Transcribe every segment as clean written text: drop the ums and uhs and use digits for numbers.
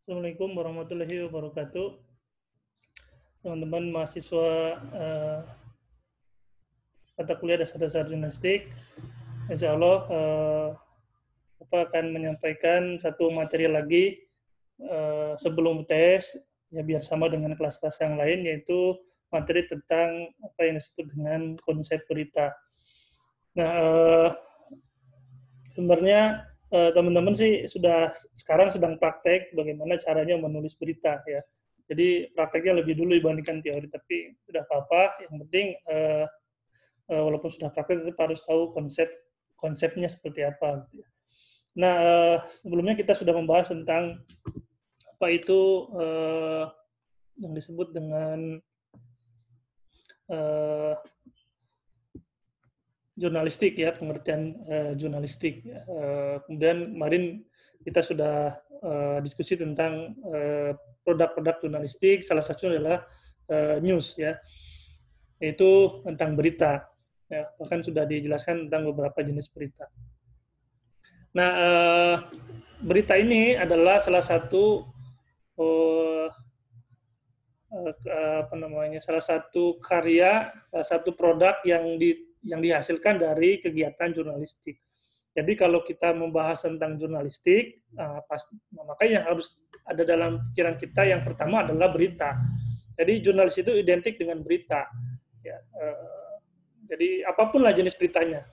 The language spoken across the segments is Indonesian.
Assalamualaikum warahmatullahi wabarakatuh. Teman-teman mahasiswa mata kuliah dasar-dasar jurnalistik, insya Allah akan menyampaikan satu materi lagi sebelum tes, ya biar sama dengan kelas-kelas yang lain, yaitu materi tentang apa yang disebut dengan konsep berita. Nah, sebenarnya teman-teman sih sekarang sedang praktek bagaimana caranya menulis berita ya. Jadi prakteknya lebih dulu dibandingkan teori, tapi tidak apa-apa. Yang penting walaupun sudah praktek tetap harus tahu konsepnya seperti apa. Nah, sebelumnya kita sudah membahas tentang apa itu yang disebut dengan jurnalistik ya, pengertian jurnalistik. Kemudian kemarin kita sudah diskusi tentang produk-produk jurnalistik, salah satunya adalah news ya, yaitu tentang berita. Ya, bahkan sudah dijelaskan tentang beberapa jenis berita. Nah, berita ini adalah salah satu salah satu karya, salah satu produk yang dihasilkan dari kegiatan jurnalistik. Jadi kalau kita membahas tentang jurnalistik, maka yang harus ada dalam pikiran kita yang pertama adalah berita. Jadi jurnalis itu identik dengan berita. Ya, jadi apapun lah jenis beritanya.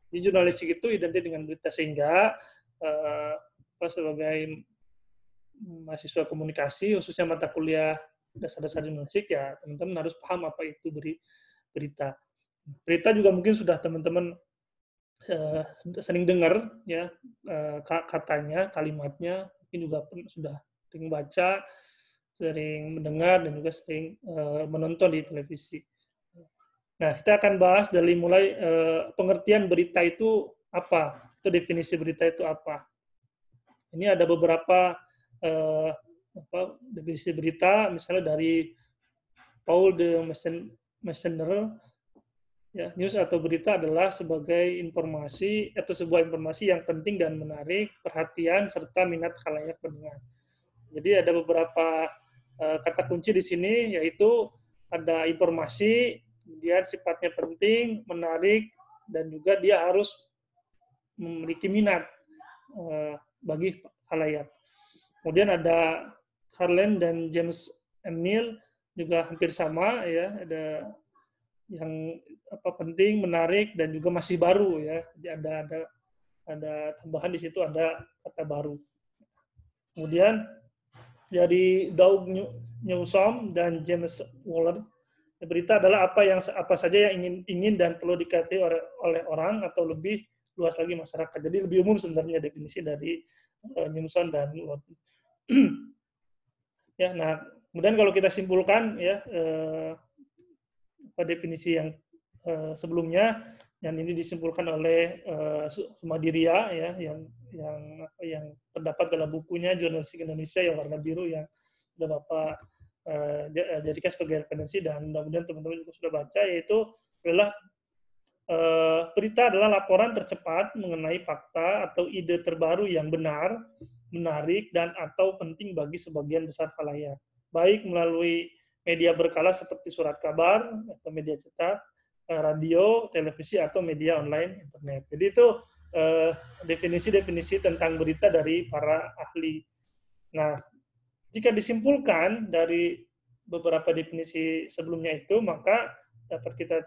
Di jurnalistik itu identik dengan berita, sehingga sebagai mahasiswa komunikasi, khususnya mata kuliah dasar-dasar jurnalistik, ya teman-teman harus paham apa itu berita. Berita juga mungkin sudah teman-teman sering dengar ya katanya, kalimatnya, mungkin juga sudah sering baca, sering mendengar, dan juga sering menonton di televisi. Nah, kita akan bahas dari mulai pengertian berita itu apa, itu definisi berita itu apa. Ini ada beberapa definisi berita, misalnya dari Paul de Messenger, ya, news atau berita adalah sebagai informasi atau sebuah informasi yang penting dan menarik perhatian serta minat khalayak pendengar. Jadi ada beberapa kata kunci di sini, yaitu ada informasi, kemudian sifatnya penting, menarik, dan juga dia harus memiliki minat bagi khalayak. Kemudian ada Harlan dan James M. Neal juga hampir sama ya, ada yang penting, menarik, dan juga masih baru ya. Jadi ada tambahan di situ, ada kata baru. Kemudian dari Doug Newsom dan James Waller, berita adalah apa saja yang ingin dan perlu diketahui oleh orang atau lebih luas lagi masyarakat. Jadi lebih umum sebenarnya definisi dari Newsom dan Waller. Ya, nah kemudian kalau kita simpulkan ya definisi yang sebelumnya, yang ini disimpulkan oleh Sumadiria ya, yang terdapat dalam bukunya Jurnalistik Indonesia yang warna biru, yang sudah Bapak jadikan sebagai referensi dan mudah-mudahan teman-teman juga sudah baca, yaitu adalah berita adalah laporan tercepat mengenai fakta atau ide terbaru yang benar, menarik, dan atau penting bagi sebagian besar khalayak, baik melalui media berkala seperti surat kabar atau media cetak, radio, televisi, atau media online, internet. Jadi itu definisi-definisi tentang berita dari para ahli. Nah, jika disimpulkan dari beberapa definisi sebelumnya itu, maka dapat kita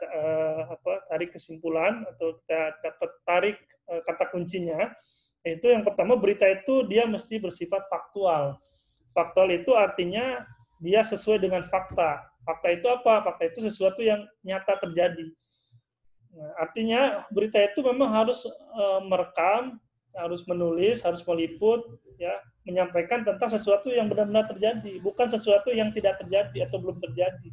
tarik kesimpulan atau kita dapat tarik kata kuncinya, yaitu yang pertama, berita itu dia mesti bersifat faktual. Faktual itu artinya dia sesuai dengan fakta. Fakta itu apa? Fakta itu sesuatu yang nyata terjadi. Nah, artinya berita itu memang harus merekam, harus menulis, harus meliput, ya, menyampaikan tentang sesuatu yang benar-benar terjadi, bukan sesuatu yang tidak terjadi atau belum terjadi,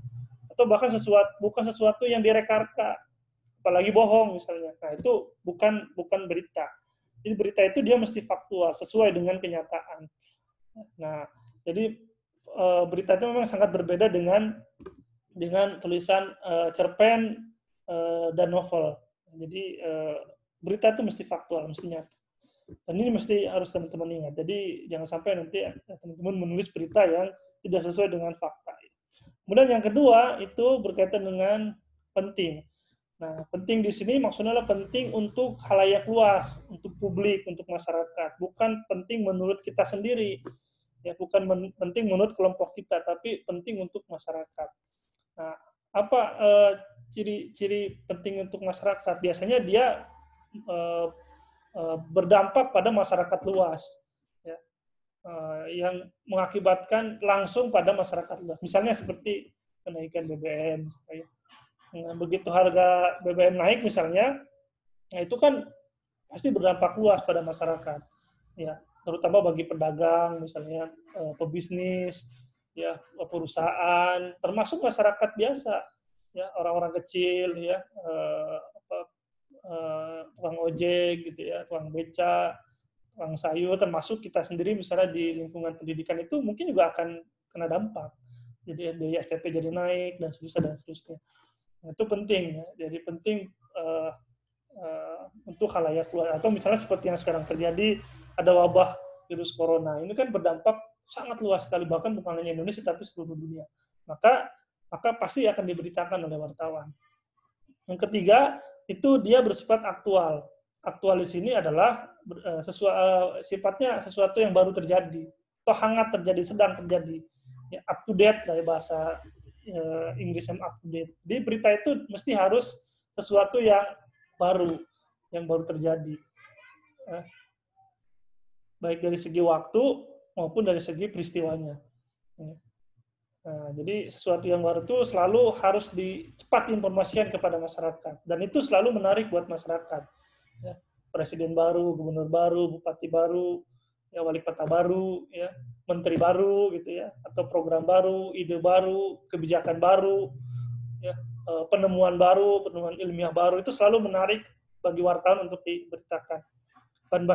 atau bahkan bukan sesuatu yang direka-reka, apalagi bohong misalnya. Nah, itu bukan berita. Jadi berita itu dia mesti faktual, sesuai dengan kenyataan. Nah, jadi berita itu memang sangat berbeda dengan tulisan cerpen dan novel. Jadi berita itu mesti faktual, mesti nyata. Dan ini mesti harus teman-teman ingat. Jadi jangan sampai nanti teman-teman menulis berita yang tidak sesuai dengan fakta. Kemudian yang kedua itu berkaitan dengan penting. Nah, penting di sini maksudnya adalah penting untuk khalayak luas, untuk publik, untuk masyarakat. Bukan penting menurut kita sendiri, ya bukan penting menurut kelompok kita, tapi penting untuk masyarakat. Nah, apa ciri-ciri penting untuk masyarakat? Biasanya dia berdampak pada masyarakat luas, ya, yang mengakibatkan langsung pada masyarakat luas. Misalnya seperti kenaikan BBM. Nah, begitu harga BBM naik misalnya, nah itu kan pasti berdampak luas pada masyarakat, ya, terutama bagi pedagang misalnya, pebisnis, ya, perusahaan, termasuk masyarakat biasa, ya, orang-orang kecil, ya, tukang ojek gitu ya, tukang beca, tukang sayur, termasuk kita sendiri misalnya di lingkungan pendidikan itu mungkin juga akan kena dampak. Jadi biaya SPP jadi naik dan seterusnya. Nah, itu penting ya. Jadi penting untuk khalayak luas. Atau misalnya seperti yang sekarang terjadi, ada wabah virus corona. Ini kan berdampak sangat luas sekali, bahkan bukan hanya Indonesia tapi seluruh dunia. Maka pasti akan diberitakan oleh wartawan. Yang ketiga, itu dia bersifat aktual. Aktual di sini adalah sifatnya sesuatu yang baru terjadi, atau hangat terjadi, sedang terjadi. Ya, up to date lah ya, bahasa Inggrisnya up to date. Jadi berita itu mesti harus sesuatu yang baru terjadi. Baik dari segi waktu maupun dari segi peristiwanya. Nah, jadi sesuatu yang baru itu selalu harus cepat diinformasikan kepada masyarakat. Dan itu selalu menarik buat masyarakat. Ya, presiden baru, gubernur baru, bupati baru, ya, wali kota baru, ya, menteri baru, gitu ya, atau program baru, ide baru, kebijakan baru, ya, penemuan ilmiah baru, itu selalu menarik bagi wartawan untuk diberitakan. Dan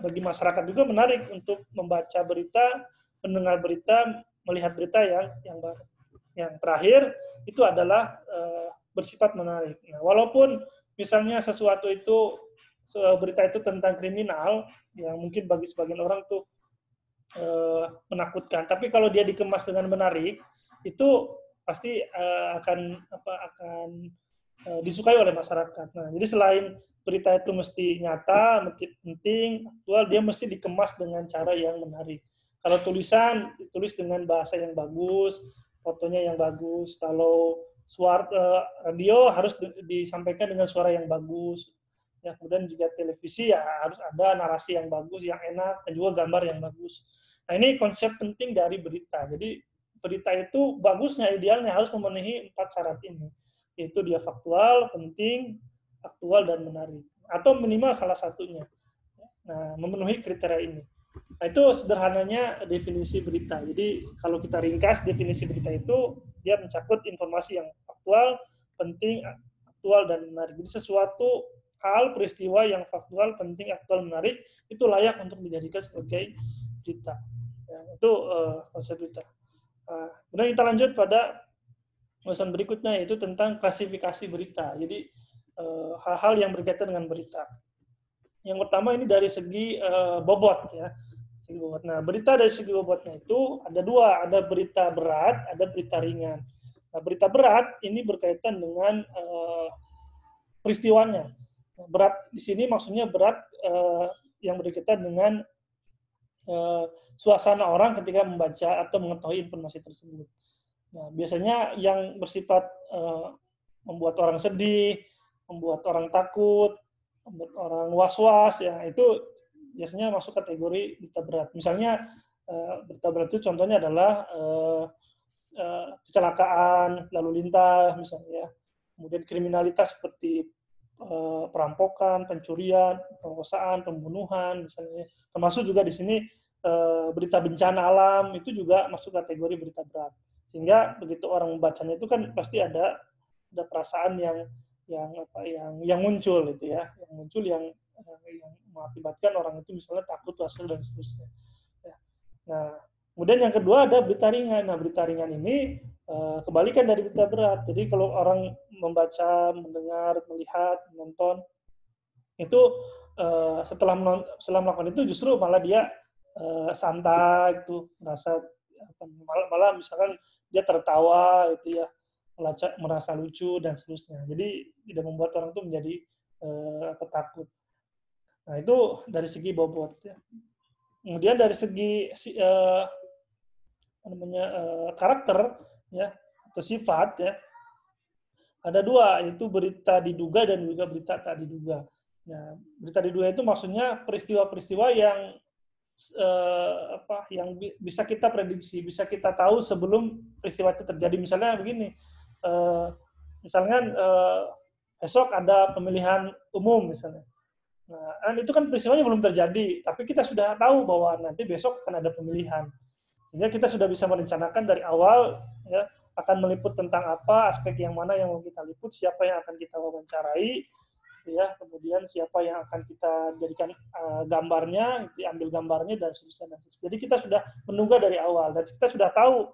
bagi masyarakat juga menarik untuk membaca berita, mendengar berita, melihat berita yang baru. Yang terakhir itu adalah bersifat menarik. Nah, walaupun misalnya sesuatu itu berita itu tentang kriminal, yang mungkin bagi sebagian orang tuh menakutkan, tapi kalau dia dikemas dengan menarik, itu pasti akan disukai oleh masyarakat. Nah, jadi selain berita itu mesti nyata, mesti penting, aktual, dia mesti dikemas dengan cara yang menarik. Kalau tulisan ditulis dengan bahasa yang bagus, fotonya yang bagus. Kalau radio harus disampaikan dengan suara yang bagus. Ya, kemudian juga televisi ya harus ada narasi yang bagus, yang enak, dan juga gambar yang bagus. Nah, ini konsep penting dari berita. Jadi berita itu bagusnya, idealnya harus memenuhi 4 syarat ini. Yaitu dia faktual, penting, aktual, dan menarik. Atau minimal salah satunya. Nah, memenuhi kriteria ini. Nah, itu sederhananya definisi berita. Jadi kalau kita ringkas, definisi berita itu dia mencakup informasi yang faktual, penting, aktual, dan menarik. Jadi sesuatu hal, peristiwa yang faktual, penting, aktual, menarik, itu layak untuk dijadikan sebagai berita. Ya, itu konsep berita. Kemudian kita lanjut pada bahasan berikutnya, yaitu tentang klasifikasi berita. Jadi hal-hal yang berkaitan dengan berita. Yang pertama ini dari segi bobot ya. Nah, berita dari segi bobotnya itu ada dua, ada berita berat, ada berita ringan. Nah, berita berat ini berkaitan dengan peristiwanya. Berat di sini maksudnya berat yang berkaitan dengan suasana orang ketika membaca atau mengetahui informasi tersebut. Nah, biasanya yang bersifat membuat orang sedih, membuat orang takut, membuat orang was-was, ya itu biasanya masuk kategori berita berat. Misalnya berita berat itu contohnya adalah kecelakaan lalu lintas misalnya, kemudian kriminalitas seperti perampokan, pencurian, perkosaan, pembunuhan misalnya. Termasuk juga di sini berita bencana alam itu juga masuk kategori berita berat. Sehingga begitu orang membacanya itu kan pasti ada perasaan yang muncul itu ya, yang mengakibatkan orang itu misalnya takut, was-was dan seterusnya. Ya. Nah, kemudian yang kedua ada berita ringan. Nah, berita ringan ini kebalikan dari berita berat. Jadi kalau orang membaca, mendengar, melihat, menonton itu setelah melakukan itu justru malah dia santai itu, malah misalkan dia tertawa itu ya, merasa lucu dan seterusnya. Jadi tidak membuat orang itu menjadi takut. Nah itu dari segi bobot ya. Kemudian dari segi karakter ya atau sifat ya, ada dua, yaitu berita diduga dan juga berita tak diduga. Nah, berita diduga itu maksudnya peristiwa-peristiwa yang bisa kita prediksi, bisa kita tahu sebelum peristiwa itu terjadi. Misalnya begini, misalnya besok ada pemilihan umum misalnya. Nah, itu kan peristiwanya belum terjadi, tapi kita sudah tahu bahwa nanti besok akan ada pemilihan. Sehingga kita sudah bisa merencanakan dari awal ya, akan meliput tentang apa, aspek yang mana yang mau kita liput, siapa yang akan kita wawancarai, ya, kemudian siapa yang akan kita jadikan gambarnya, diambil gambarnya dan seterusnya. Jadi kita sudah menduga dari awal dan kita sudah tahu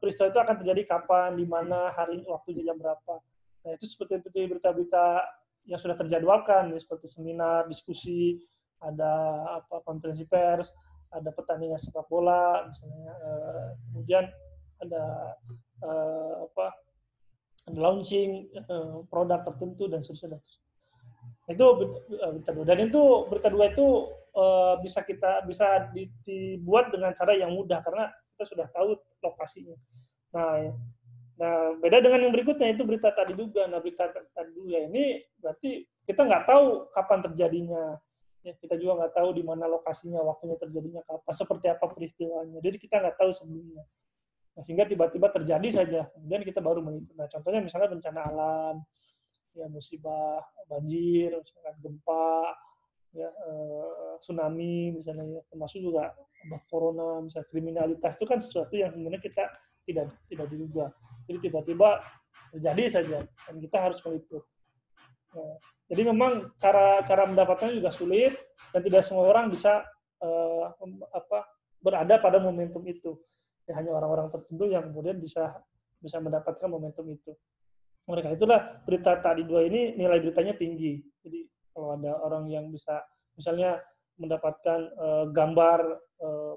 peristiwa itu akan terjadi kapan, di mana, hari, waktunya jam berapa. Nah, itu seperti berita-berita yang sudah terjadwalkan, ya, seperti seminar, diskusi, ada konferensi pers, ada pertandingan sepak bola, misalnya, kemudian ada launching produk tertentu dan seterusnya. Itu berita dua. Dan itu berita dua itu bisa dibuat dengan cara yang mudah karena kita sudah tahu lokasinya. Nah, beda dengan yang berikutnya itu berita tak diduga. Nah, berita tak diduga ini berarti kita nggak tahu kapan terjadinya. Ya, kita juga nggak tahu di mana lokasinya, waktunya terjadinya kapan, seperti apa peristiwanya. Jadi kita nggak tahu sebelumnya. Nah, sehingga tiba-tiba terjadi saja. Kemudian kita baru meliput. Nah, contohnya misalnya bencana alam, ya musibah, banjir, misalkan gempa, ya tsunami misalnya, termasuk juga corona, misalnya kriminalitas itu kan sesuatu yang sebenarnya kita tidak diduga. Jadi tiba-tiba terjadi saja dan kita harus meliput. Nah, jadi memang cara mendapatkannya juga sulit dan tidak semua orang bisa berada pada momentum itu. Ya, hanya orang-orang tertentu yang kemudian bisa mendapatkan momentum itu. Mereka itulah berita tak diduga ini nilai beritanya tinggi. Jadi kalau ada orang yang bisa misalnya mendapatkan gambar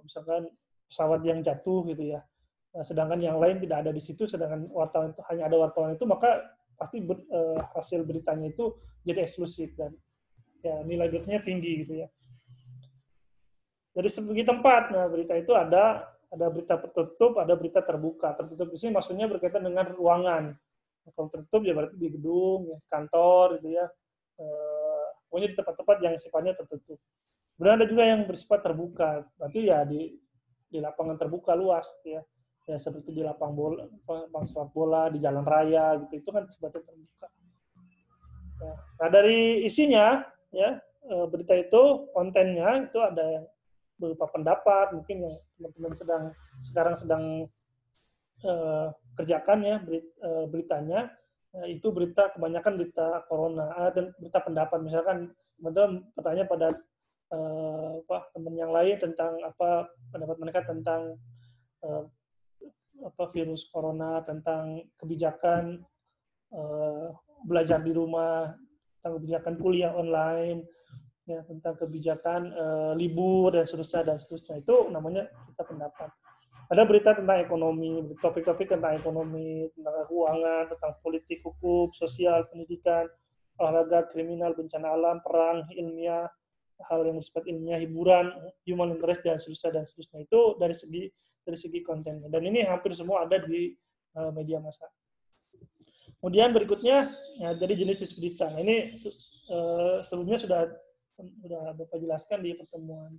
misalkan pesawat yang jatuh gitu ya, sedangkan yang lain tidak ada di situ, sedangkan wartawan itu hanya ada wartawan itu, maka pasti hasil beritanya itu jadi eksklusif dan ya nilai beritanya tinggi gitu ya. Dari segi tempat, nah berita itu ada berita tertutup, ada berita terbuka. Tertutup di sini maksudnya berkaitan dengan ruangan. Kalau tertutup ya berarti di gedung, ya, kantor, gitu ya. Pokoknya di tempat-tempat yang sifatnya tertutup. Kemudian ada juga yang bersifat terbuka, berarti ya di lapangan terbuka luas, ya seperti di lapang sepak bola, di jalan raya, gitu. Itu kan sifatnya terbuka. Nah dari isinya, ya berita itu kontennya itu ada yang berupa pendapat, mungkin yang teman-teman sekarang sedang kerjakan ya beritanya, itu kebanyakan berita corona dan berita pendapat. Misalkan teman-teman bertanya pada teman yang lain tentang pendapat mereka tentang virus corona, tentang kebijakan belajar di rumah, tentang kebijakan kuliah online, ya, tentang kebijakan libur dan seterusnya. Itu namanya berita pendapat. Ada berita tentang ekonomi, topik-topik tentang ekonomi, tentang keuangan, tentang politik, hukum, sosial, pendidikan, olahraga, kriminal, bencana alam, perang, ilmiah, hal yang bersifat ilmiah, hiburan, human interest, dan seterusnya. Itu dari segi kontennya. Dan ini hampir semua ada di media massa. Kemudian berikutnya ya, dari jenis berita. Nah, ini sebelumnya sudah Bapak jelaskan di pertemuan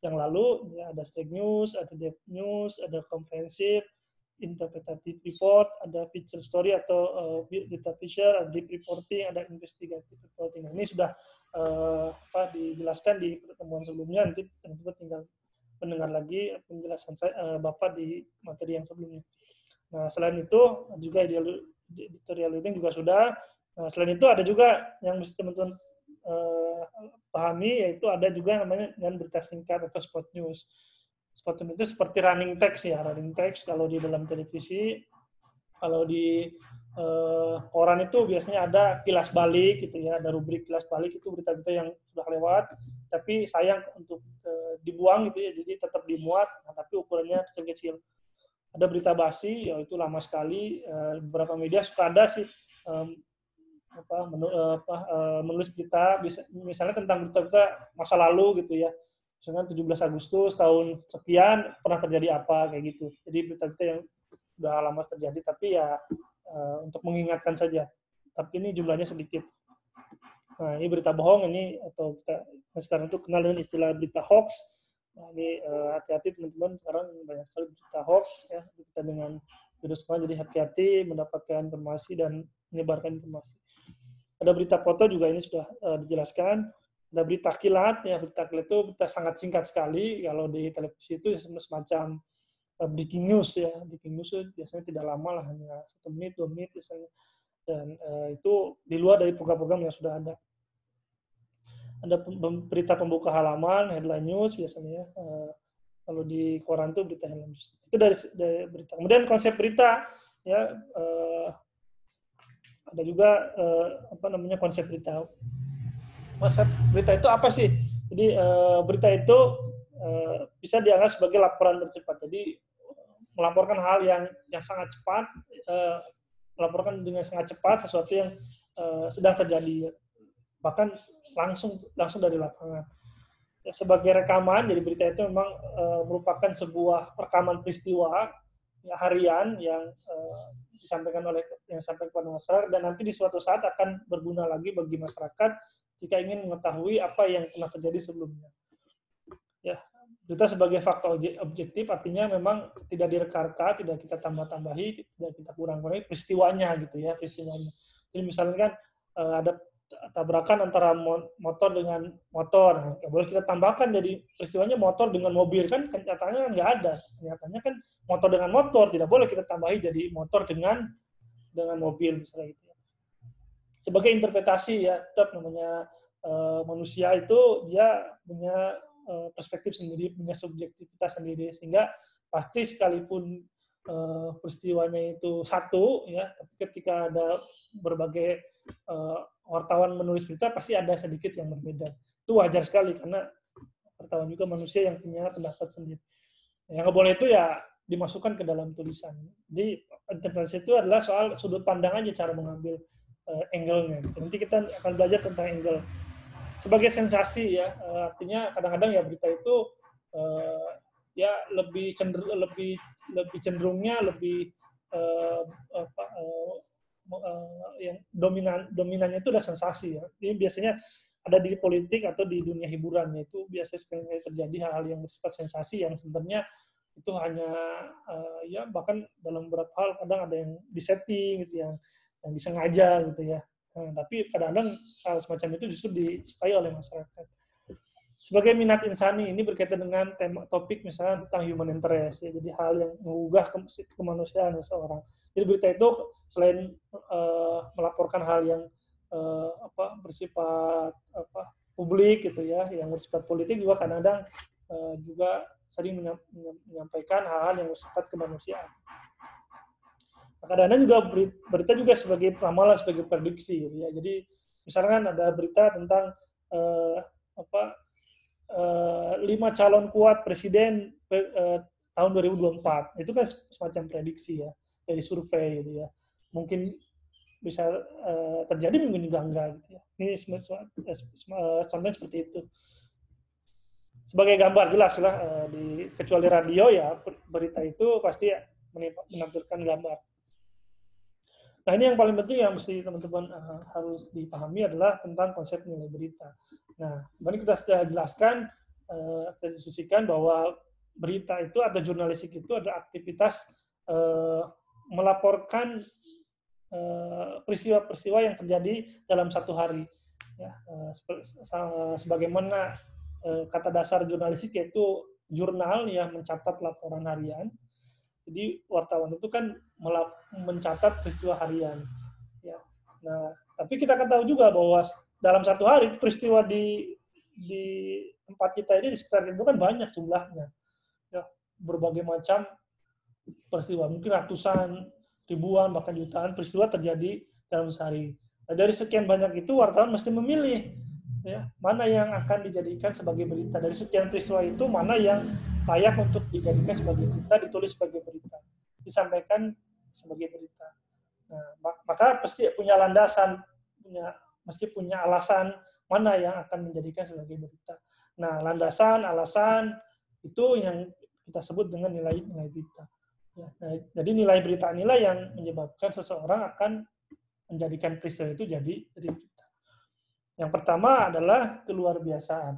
yang lalu, ya, ada straight news, ada depth news, ada komprehensif, interpretative report, ada feature story atau berita feature, ada deep reporting, ada investigative reporting. Nah, ini sudah dijelaskan di pertemuan sebelumnya, nanti teman-teman tinggal mendengar lagi penjelasan Bapak di materi yang sebelumnya. Nah, selain itu juga editorial reading juga sudah. Nah, selain itu ada juga yang mesti teman-teman pahami, yaitu ada juga namanya dengan berita singkat atau spot news. Spot news itu seperti running text ya, running text kalau di dalam televisi, kalau di koran itu biasanya ada kilas balik gitu ya, ada rubrik kilas balik, itu berita-berita yang sudah lewat tapi sayang untuk dibuang gitu ya, jadi tetap dimuat, nah, tapi ukurannya kecil-kecil. Ada berita basi, ya itu lama sekali. Beberapa media suka ada sih menulis berita, misalnya tentang berita-berita masa lalu gitu ya. Misalnya 17 Agustus tahun sekian pernah terjadi apa kayak gitu. Jadi berita-berita yang sudah lama terjadi, tapi ya untuk mengingatkan saja. Tapi ini jumlahnya sedikit. Nah, ini berita bohong ini, atau kita sekarang itu kenal dengan istilah berita hoax. Nah, ini hati-hati teman-teman, sekarang banyak sekali berita hoax ya, berita dengan virus corona, jadi hati-hati mendapatkan informasi dan menyebarkan informasi. Ada berita foto juga, ini sudah dijelaskan. Ada berita kilat ya, berita kilat itu berita sangat singkat sekali. Kalau di televisi itu semacam breaking news ya, breaking news itu biasanya tidak lama lah, hanya 1 menit 2 menit biasanya, dan itu di luar dari program-program yang sudah ada. Ada berita pembuka halaman, headline news biasanya. Kalau di koran itu berita headline news. Itu dari berita. Kemudian konsep berita ya, ada juga konsep berita. Konsep berita itu apa sih? Jadi berita itu bisa dianggap sebagai laporan tercepat. Jadi melaporkan hal yang sangat cepat, melaporkan dengan sangat cepat sesuatu yang sedang terjadi, bahkan langsung dari lapangan. Sebagai rekaman, jadi berita itu memang merupakan sebuah rekaman peristiwa harian yang disampaikan kepada masyarakat, dan nanti di suatu saat akan berguna lagi bagi masyarakat jika ingin mengetahui apa yang pernah terjadi sebelumnya. Ya, berita sebagai fakta objektif artinya memang tidak direka-reka, tidak kita tambah-tambahi, tidak kita kurang-kurangi peristiwanya gitu ya, peristiwanya. Jadi misalnya kan ada tabrakan antara motor dengan motor, boleh kita tambahkan jadi peristiwanya motor dengan mobil, kan nyatanya nggak ada. Nyatanya kan motor dengan motor, tidak boleh kita tambahi jadi motor dengan mobil misalnya gitu. Sebagai interpretasi ya, tetap namanya manusia itu dia punya perspektif sendiri, punya subjektivitas sendiri, sehingga pasti sekalipun peristiwanya itu satu ya, tapi ketika ada berbagai wartawan menulis berita pasti ada sedikit yang berbeda. Itu wajar sekali karena wartawan juga manusia yang punya pendapat sendiri. Yang nggak boleh itu ya dimasukkan ke dalam tulisan. Jadi interpretasi itu adalah soal sudut pandang aja, cara mengambil angle-nya. Nanti kita akan belajar tentang angle. Sebagai sensasi ya, artinya kadang-kadang ya berita itu ya lebih cenderungnya lebih yang dominannya itu adalah sensasi ya. Ini biasanya ada di politik atau di dunia hiburan, yaitu biasanya sekali terjadi hal-hal yang bersifat sensasi yang sebenarnya itu hanya ya bahkan dalam beberapa hal kadang ada yang disetting gitu, yang disengaja gitu ya. Tapi kadang-kadang hal semacam itu justru disukai oleh masyarakat. Sebagai minat insani, ini berkaitan dengan topik misalnya tentang human interest, ya, jadi hal yang menggugah kemanusiaan seseorang. Jadi berita itu selain melaporkan hal yang bersifat publik gitu ya, yang bersifat politik, juga kadang-kadang juga sering menyampaikan hal-hal yang bersifat kemanusiaan. Kadang-kadang juga berita juga sebagai ramalan, sebagai prediksi gitu ya. Jadi misalkan ada berita tentang 5 calon kuat presiden tahun 2024. Itu kan semacam prediksi ya, dari survei gitu ya. Mungkin bisa terjadi, mungkin juga enggak gitu ya. Ini contohnya seperti itu. Sebagai gambar jelas lah, kecuali radio ya, berita itu pasti menampilkan gambar. Nah, ini yang paling penting yang mesti teman-teman harus dipahami adalah tentang konsep nilai berita. Nah, kemarin kita sudah jelaskan, kita diskusikan bahwa berita itu atau jurnalistik itu adalah aktivitas melaporkan peristiwa-peristiwa yang terjadi dalam satu hari. Ya, sebagaimana kata dasar jurnalistik yaitu jurnal yang mencatat laporan harian. Jadi wartawan itu kan mencatat peristiwa harian. Ya. Nah, tapi kita akan tahu juga bahwa dalam satu hari peristiwa di tempat kita ini, di sekitar itu kan banyak jumlahnya. Ya, berbagai macam peristiwa, mungkin ratusan ribuan bahkan jutaan peristiwa terjadi dalam sehari. Nah, dari sekian banyak itu wartawan mesti memilih ya mana yang akan dijadikan sebagai berita. Dari sekian peristiwa itu mana yang layak untuk dijadikan sebagai berita, ditulis sebagai berita, disampaikan sebagai berita. Nah, maka pasti punya landasan, mesti punya alasan mana yang akan menjadikan sebagai berita. Nah, landasan, alasan itu yang kita sebut dengan nilai berita. Ya, nah, jadi nilai berita inilah yang menyebabkan seseorang akan menjadikan peristiwa itu jadi berita. Yang pertama adalah keluarbiasaan.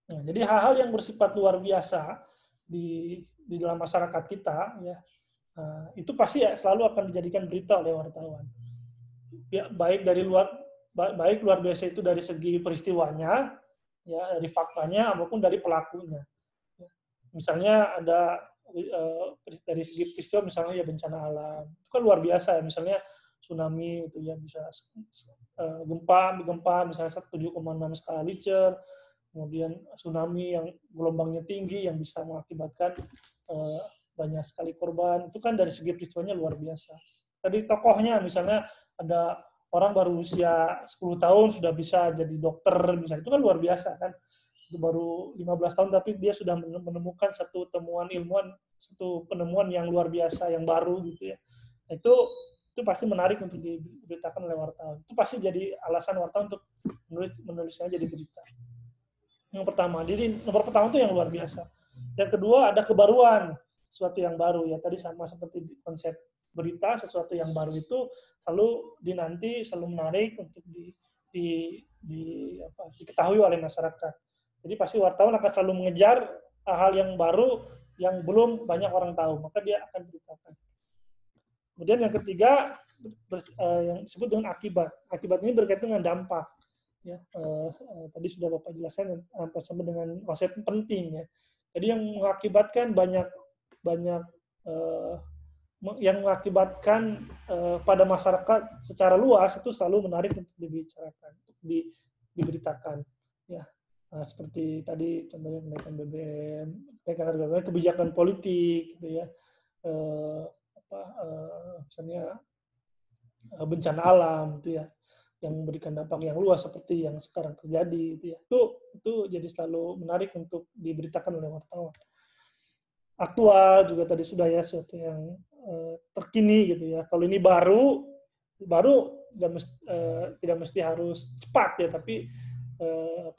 Nah, jadi hal-hal yang bersifat luar biasa di dalam masyarakat kita, ya, itu pasti ya selalu akan dijadikan berita oleh wartawan. Ya, baik luar biasa itu dari segi peristiwanya, ya, dari faktanya maupun dari pelakunya. Misalnya ada dari segi peristiwa misalnya ya bencana alam, itu kan luar biasa ya, misalnya tsunami itu ya bisa gempa misalnya 7,6 skala Richter, kemudian tsunami yang gelombangnya tinggi yang bisa mengakibatkan banyak sekali korban, itu kan dari segi peristiwanya luar biasa. Tadi tokohnya misalnya ada orang baru usia 10 tahun sudah bisa jadi dokter misalnya, itu kan luar biasa kan. Itu baru 15 tahun tapi dia sudah menemukan satu temuan ilmuwan, satu penemuan yang luar biasa yang baru gitu ya. Itu pasti menarik untuk diberitakan oleh wartawan. Itu pasti jadi alasan wartawan untuk menulisnya jadi berita. Yang pertama, jadi nomor pertama itu yang luar biasa. Yang kedua ada kebaruan, sesuatu yang baru ya. Tadi sama seperti konsep berita, sesuatu yang baru itu selalu dinanti, selalu menarik untuk diketahui oleh masyarakat. Jadi pasti wartawan akan selalu mengejar hal yang baru yang belum banyak orang tahu, maka dia akan beritakan. Kemudian yang ketiga yang disebut dengan akibat. Akibat ini berkaitan dengan dampak. Ya, tadi sudah Bapak jelaskan sama dengan konsep penting ya. Jadi yang mengakibatkan banyak yang mengakibatkan pada masyarakat secara luas itu selalu menarik untuk dibicarakan, untuk diberitakan. Ya, seperti tadi contohnya kenaikan BBM, kenaikan harga BBM, kebijakan politik, gitu ya. Misalnya bencana alam, gitu ya, yang memberikan dampak yang luas seperti yang sekarang terjadi, gitu ya. Itu jadi selalu menarik untuk diberitakan oleh wartawan. Aktual juga tadi sudah ya, sesuatu yang terkini gitu ya. Kalau ini baru tidak mesti harus cepat ya, tapi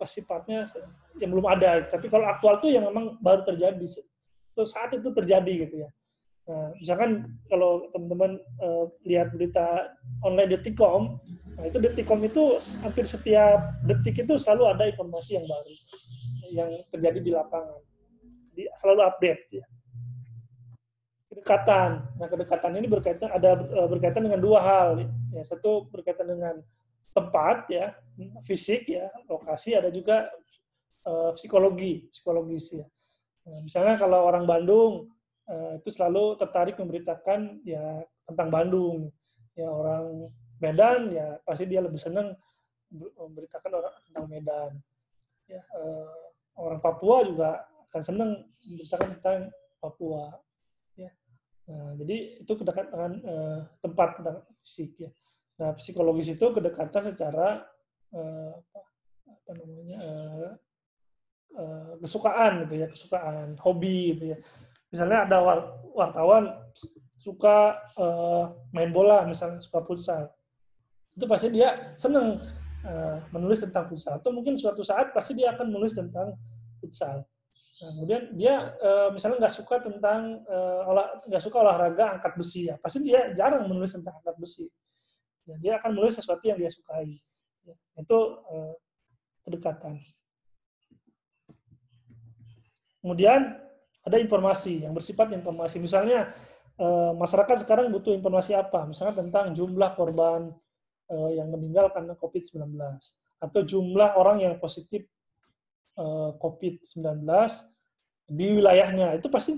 sifatnya yang belum ada. Tapi kalau aktual tuh yang memang baru terjadi, saat itu terjadi gitu ya. Nah, misalkan kalau teman-teman lihat berita online Detikcom, nah itu Detikcom itu hampir setiap detik itu selalu ada informasi yang baru yang terjadi di lapangan. Jadi selalu update ya. Kedekatan. Nah, kedekatan ini berkaitan dengan dua hal. Ya, satu berkaitan dengan tempat ya, fisik ya, lokasi, ada juga psikologis ya. Nah, misalnya kalau orang Bandung itu selalu tertarik memberitakan ya tentang Bandung. Ya, orang Medan ya pasti dia lebih senang memberitakan tentang Medan. Ya, orang Papua juga akan senang memberitakan tentang Papua. Ya. Nah, jadi itu kedekatan tempat, tentang fisik ya. Nah, psikologis itu kedekatan secara kesukaan gitu ya, kesukaan, hobi gitu ya. Misalnya ada wartawan suka main bola, misalnya suka futsal. Itu pasti dia senang menulis tentang futsal. Atau mungkin suatu saat pasti dia akan menulis tentang futsal. Nah, kemudian dia misalnya nggak suka olahraga angkat besi ya, pasti dia jarang menulis tentang angkat besi. Ya, dia akan menulis sesuatu yang dia sukai. Ya, itu kedekatan. Kemudian ada informasi yang bersifat informasi. Misalnya masyarakat sekarang butuh informasi apa? Misalnya tentang jumlah korban yang meninggal karena COVID-19 atau jumlah orang yang positif COVID-19 di wilayahnya. Itu pasti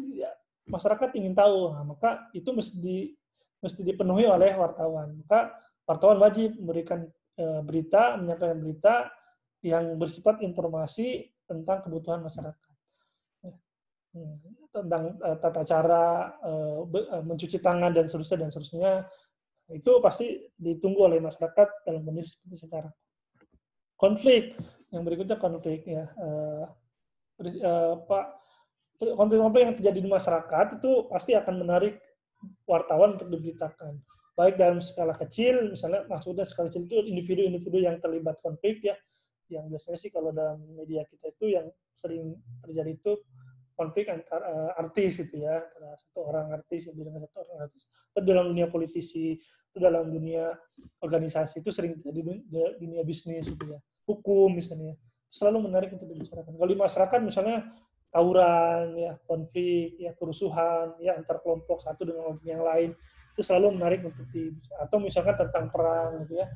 masyarakat ingin tahu. Nah, maka itu mesti dipenuhi oleh wartawan. Maka wartawan wajib memberikan menyampaikan berita yang bersifat informasi tentang kebutuhan masyarakat. tentang tata cara mencuci tangan dan seterusnya, itu pasti ditunggu oleh masyarakat dalam kondisi seperti sekarang. Konflik, yang berikutnya konflik ya, Pak, konflik-konflik yang terjadi di masyarakat itu pasti akan menarik wartawan untuk diberitakan. Baik dalam skala kecil, misalnya maksudnya skala kecil itu individu-individu yang terlibat konflik ya, yang biasanya sih kalau dalam media kita itu yang sering terjadi itu konflik antara artis itu ya, antara satu orang artis dengan satu orang artis. Itu dalam dunia politisi, itu dalam dunia organisasi itu sering terjadi dunia bisnis gitu ya, hukum misalnya. Selalu menarik untuk dibicarakan. Kalau di masyarakat misalnya tawuran, ya konflik, ya kerusuhan, ya antar kelompok satu dengan kelompok yang lain, itu selalu menarik untuk atau misalkan tentang perang gitu ya,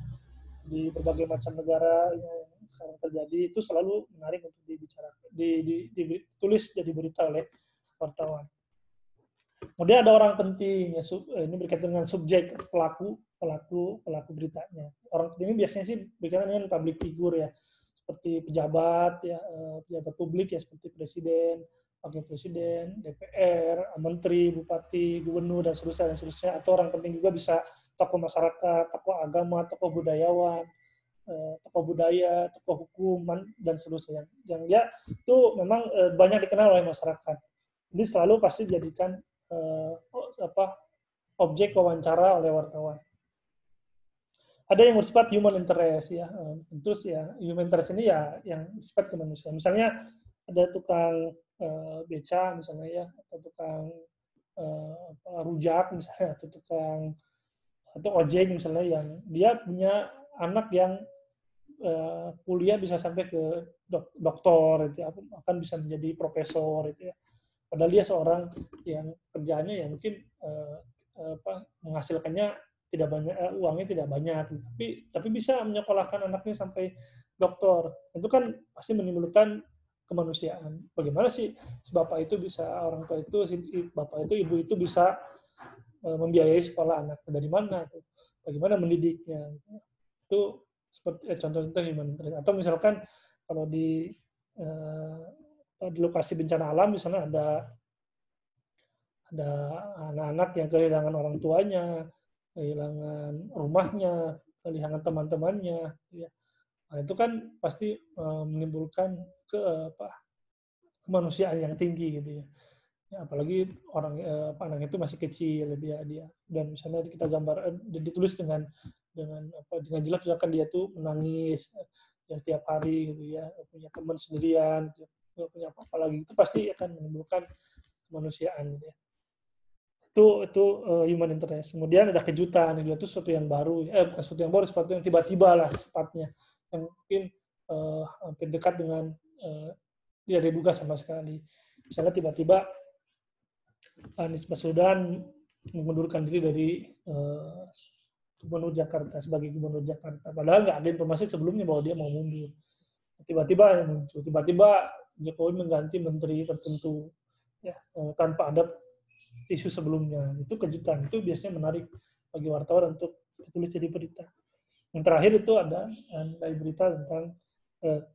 di berbagai macam negara yang sekarang terjadi, itu selalu menarik untuk dibicarakan, ditulis jadi berita oleh wartawan. Kemudian ada orang penting, ya, ini berkaitan dengan subjek pelaku beritanya. Orang penting ini biasanya sih berkaitan dengan public figure ya, seperti pejabat ya, pejabat publik ya, seperti presiden, wakil presiden, DPR, menteri, bupati, gubernur dan seterusnya. Atau orang penting juga bisa tokoh masyarakat, tokoh agama, tokoh budayawan, tokoh budaya, tokoh hukum dan seterusnya. Yang dia itu memang banyak dikenal oleh masyarakat. Jadi selalu pasti dijadikan objek wawancara oleh wartawan. Ada yang bersifat human interest ya, terus ya human interest ini ya yang bersifat kemanusiaan. Misalnya ada tukang beca misalnya ya, atau tukang rujak misalnya, atau ojek misalnya yang dia punya anak yang kuliah bisa sampai ke doktor itu ya, akan bisa menjadi profesor itu ya. Padahal dia seorang yang kerjaannya ya mungkin menghasilkannya tidak banyak, uangnya tidak banyak, tapi bisa menyekolahkan anaknya sampai doktor. Itu kan pasti menimbulkan kemanusiaan. Bagaimana sih bapak itu bisa, orang tua itu, si bapak itu, ibu itu bisa membiayai sekolah anak, dari mana tuh? Bagaimana mendidiknya? Itu seperti contoh-contoh human interest. Atau misalkan kalau di lokasi bencana alam misalnya ada anak-anak yang kehilangan orang tuanya, kehilangan rumahnya, kehilangan teman-temannya, ya. Nah, itu kan pasti menimbulkan kemanusiaan yang tinggi gitu ya. Ya, apalagi anak itu masih kecil dia. Dan misalnya kita gambar dan ditulis dengan jelas, misalkan dia tuh menangis ya setiap hari gitu ya, punya teman sendirian, nggak punya apa-apa lagi, itu pasti akan menimbulkan kemanusiaan gitu ya. Itu human interest. Kemudian ada kejutan, itu sesuatu yang baru, bukan sesuatu yang baru, sesuatu yang tiba-tiba lah sifatnya, yang mungkin hampir dekat dengan tidak diduga sama sekali. Misalnya tiba-tiba Anies Baswedan mengundurkan diri dari Gubernur Jakarta sebagai Gubernur Jakarta. Padahal nggak ada informasi sebelumnya bahwa dia mau mundur. Tiba-tiba yang muncul. Tiba-tiba Jokowi mengganti menteri tertentu ya, tanpa ada isu sebelumnya. Itu kejutan. Itu biasanya menarik bagi wartawan untuk ditulis jadi berita. Yang terakhir itu ada berita tentang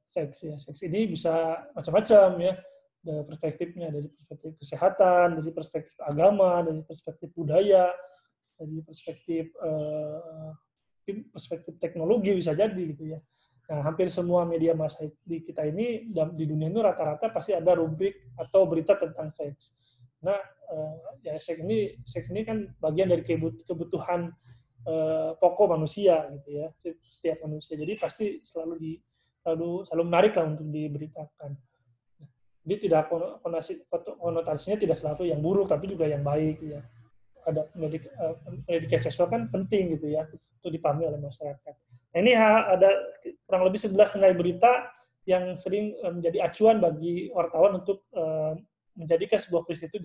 seks ya. Seks ini bisa macam-macam ya. Dari perspektifnya, dari perspektif kesehatan, dari perspektif agama, dari perspektif budaya, dari perspektif teknologi bisa jadi gitu ya. Nah, hampir semua media massa di kita ini di dunia ini rata-rata pasti ada rubrik atau berita tentang seks. Nah, ya seks ini kan bagian dari kebutuhan pokok manusia gitu ya, setiap manusia. Jadi pasti selalu menarik lah untuk diberitakan. Dia tidak konotasinya tidak selalu yang buruk, tapi juga yang baik ya. Ada pendidikan seksual kan penting gitu ya untuk dipahami oleh masyarakat. Nah, ini ada kurang lebih 11 nilai berita yang sering menjadi acuan bagi wartawan untuk menjadikan sebuah peristiwa itu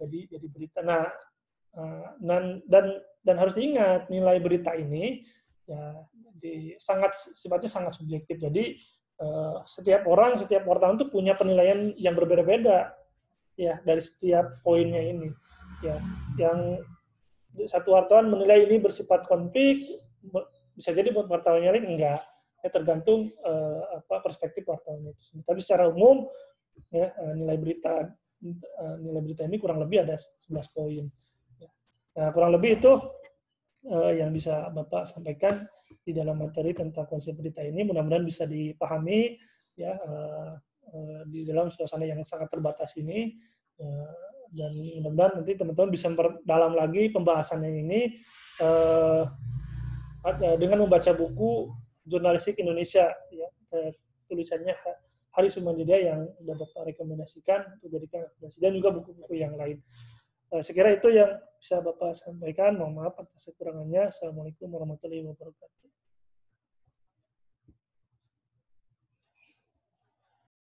jadi berita. Nah, dan harus diingat nilai berita ini ya sifatnya sangat subjektif. Jadi setiap wartawan itu punya penilaian yang berbeda-beda ya dari setiap poinnya ini. Ya, yang satu wartawan menilai ini bersifat konflik, bisa jadi buat wartawan yang lain enggak. Ya tergantung perspektif wartawan itu. Tapi secara umum ya nilai berita nilai berita ini kurang lebih ada 11 poin. Nah, kurang lebih itu yang bisa Bapak sampaikan di dalam materi tentang konsep berita ini. Mudah-mudahan bisa dipahami ya di dalam suasana yang sangat terbatas ini. Dan mudah-mudahan nanti teman-teman bisa memperdalam lagi pembahasannya ini dengan membaca buku Jurnalistik Indonesia, ya, tulisannya Hari Sumanjidya yang sudah Bapak rekomendasikan untuk jadikan rekomendasi, dan juga buku-buku yang lain. Sekira itu yang bisa Bapak sampaikan. Mohon maaf atas kekurangannya. Assalamualaikum warahmatullahi wabarakatuh.